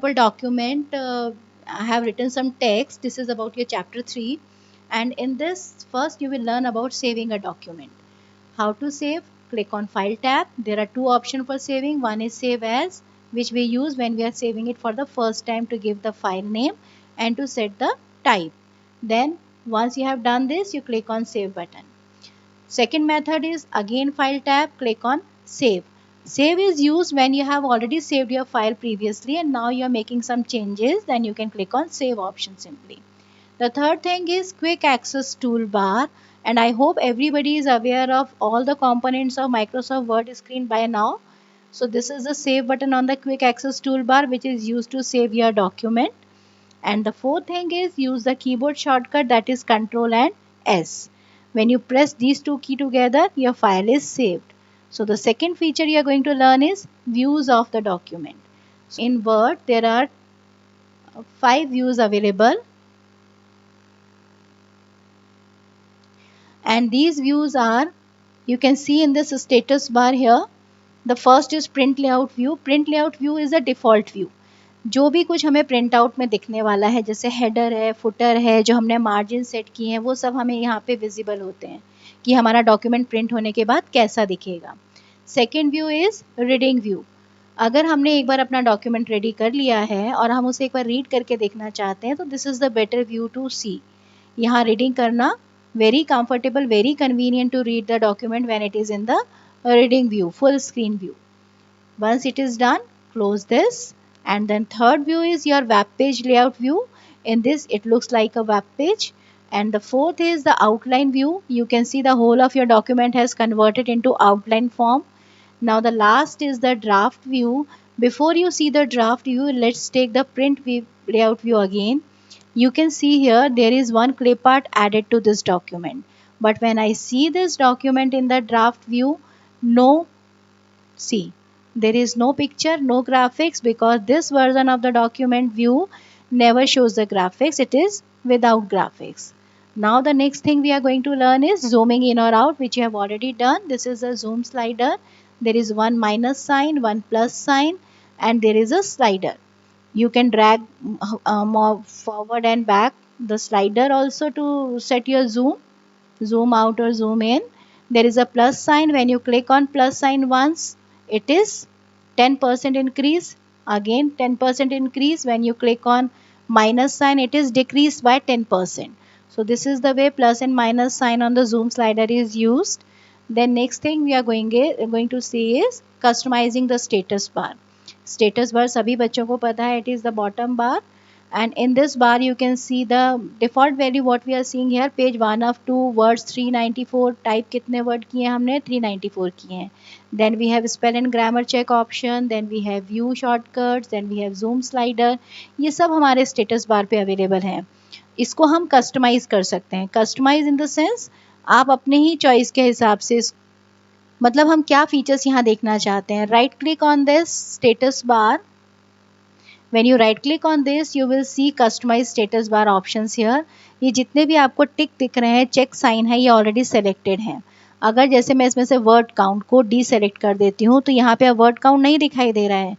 document. I have written some text. This is about your chapter 3, and in this first you will learn about saving a document. How to save? Click on File tab. There are two options for saving. One is Save As, which we use when we are saving it for the first time to give the file name and to set the type. Then once you have done this, you click on Save button. Second method is again File tab, click on Save. Save is used when you have already saved your file previously and now you are making some changes, then you can click on Save option simply. The third thing is Quick Access Toolbar, and I hope everybody is aware of all the components of Microsoft Word screen by now. So this is the Save button on the Quick Access Toolbar, which is used to save your document. And the fourth thing is use the keyboard shortcut, that is Ctrl and S. When you press these two keys together, your file is saved. So the second feature you are going to learn is views of the document. In Word, there are 5 views available, and these views are, you can see in this status bar here. The first is print layout view. Print layout view is a default view. जो भी कुछ हमें print out में दिखने वाला है, जैसे header है, फुटर है, जो हमने मार्जिन सेट किए हैं, वो सब हमें यहाँ पे विजिबल होते हैं कि हमारा डॉक्यूमेंट प्रिंट होने के बाद कैसा दिखेगा. Second view is reading view. अगर हमने एक बार अपना डॉक्यूमेंट रेडी कर लिया है और हम उसे एक बार रीड करके देखना चाहते हैं, तो this is the better view to see. यहाँ रीडिंग करना very comfortable, very convenient to read the document when it is in the reading view, full screen view. Once it is done, close this. And then third view is your web page layout view. In this it looks like a web page. And the fourth is the outline view. You can see the whole of your document has converted into outline form. Now the last is the draft view. Before you see the draft view, let's take the print view, layout view again. You can see here there is one clip art added to this document. But when I see this document in the draft view, there is no picture, no graphics, because this version of the document view never shows the graphics. It is without graphics. Now the next thing we are going to learn is zooming in or out, which you have already done. This is a zoom slider. There is one minus sign, one plus sign, and there is a slider. You can drag more forward and back the slider also to set your zoom out or zoom in. There is a plus sign. When you click on plus sign once, it is 10% increase. Again 10% increase. When you click on minus sign, it is decreased by 10%. So this is the way plus and minus sign on the zoom slider is used. Then next thing we are going to see is customizing the status bar. Status bar सभी बच्चों को पता है, it is the bottom bar, and in this bar you can see the default value what we are seeing here, page 1 of 2, words 394, type कितने word किए हमने 394 किए हैं. Then we have spell and grammar check option, then we have view shortcuts, then we have zoom slider. ये सब हमारे status bar पे available हैं. इसको हम customize कर सकते हैं. Customize in the sense आप अपने ही choice के हिसाब से, मतलब हम क्या फीचर्स यहाँ देखना चाहते हैं. Right click on this status bar. When you right click on this you will see customize status bar options here. ये जितने भी आपको टिक दिख रहे हैं, चेक साइन है, ये ऑलरेडी सेलेक्टेड हैं. अगर जैसे मैं इसमें से वर्ड काउंट को डी सेलेक्ट कर देती हूँ तो यहाँ पे अब वर्ड काउंट नहीं दिखाई दे रहा है.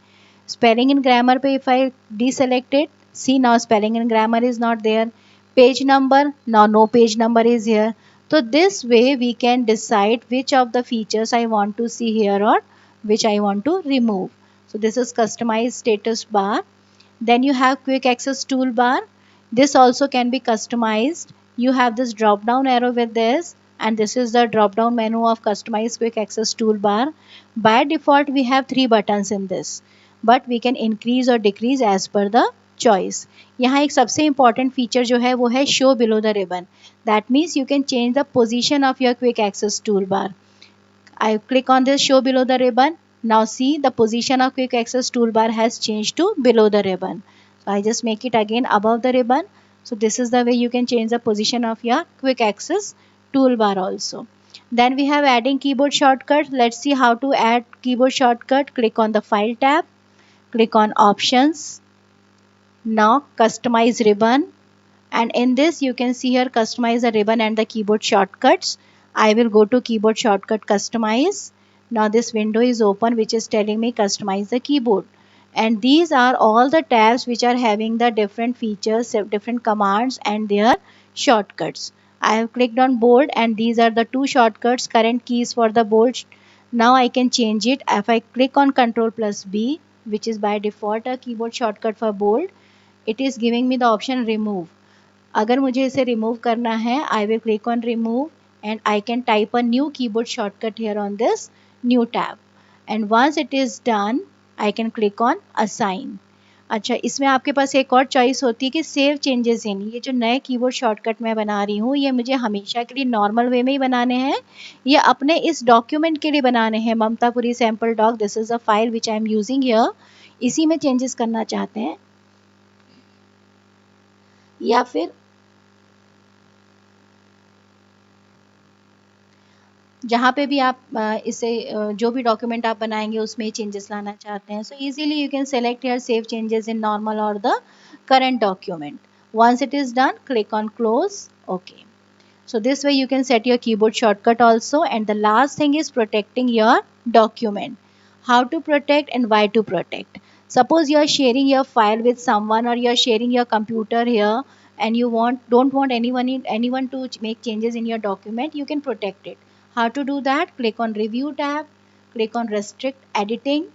स्पेलिंग इन ग्रामर पे if I deselected, see now spelling and grammar is not there. Page number, now no page number is here. So this way we can decide which of the features I want to see here or which I want to remove. So this is customized status bar. Then you have quick access toolbar. This also can be customized. You have this drop down arrow with this, and this is the drop down menu of customized quick access toolbar. By default we have 3 buttons in this, but we can increase or decrease as per the choice. यहाँ एक सबसे important feature जो है वो है show below the ribbon. That means you can change the position of your quick access toolbar. I click on this show below the ribbon. Now see the position of quick access toolbar has changed to below the ribbon. So I just make it again above the ribbon. So this is the way you can change the position of your quick access toolbar also. Then we have adding keyboard shortcut. Let's see how to add keyboard shortcut. Click on the file tab. Click on options. Now customize ribbon, and in this you can see here customize the ribbon and the keyboard shortcuts. I will go to keyboard shortcut customize. Now this window is open which is telling me customize the keyboard, and these are all the tabs which are having the different features, different commands and their shortcuts. I have clicked on bold and these are the two shortcuts, current keys for the bold. Now I can change it. If I click on Ctrl plus B, which is by default a keyboard shortcut for bold, it is giving me the option remove. अगर मुझे इसे remove करना है, I will click on remove and I can type a new keyboard shortcut here on this new tab. And once it is done, I can click on assign. अच्छा, इसमें आपके पास एक और चॉइस होती है कि सेव चेंजेस इन। ये जो नए कीबोर्ड शॉर्टकट मैं बना रही हूँ, ये मुझे हमेशा के लिए नॉर्मल वे में ही बनाने हैं या अपने इस डॉक्यूमेंट के लिए बनाने हैं, Mamtapuri sample doc, this is a file which I am using here, इसी में चेंजेस करना चाहते हैं, या फिर जहाँ पे भी आप इसे जो भी डॉक्यूमेंट आप बनाएंगे उसमें चेंजेस लाना चाहते हैं, so easily you can select here save changes in normal और the current document. Once it is done, click on close. Okay. So this way you can set your keyboard shortcut also. And the last thing is protecting your document. How to protect and why to protect. Suppose you are sharing your file with someone or you are sharing your computer here and you don't want anyone to make changes in your document, you can protect it. How to do that? Click on review tab, click on restrict editing.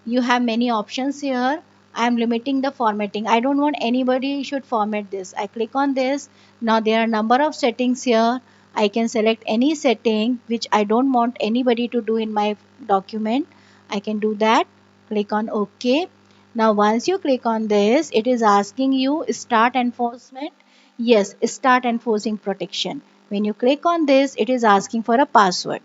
You have many options here. I am limiting the formatting. I don't want anybody should format this. I click on this. Now there are number of settings here. I can select any setting which I don't want anybody to do in my document. I can do that. Click on OK. Now once you click on this, it is asking you start enforcement. Yes, start enforcing protection. When you click on this, it is asking for a password.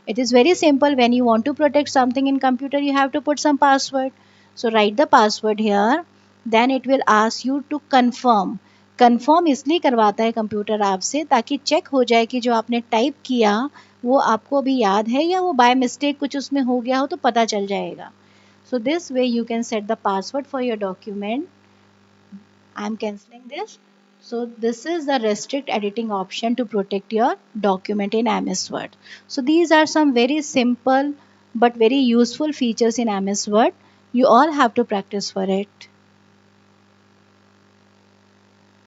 It is very simple. When you want to protect something in computer, you have to put some password. So write the password here. Then it will ask you to confirm. Confirm इसलिए करवाता है computer आपसे ताकि check हो जाए कि जो आपने टाइप किया वो आपको अभी याद है या वो बाय मिस्टेक कुछ उसमें हो गया हो तो पता चल जाएगा. So this way you can set the password for your document. I am cancelling this. So this is the restrict editing option to protect your document in MS Word. So these are some very simple but very useful features in MS Word. You all have to practice for it.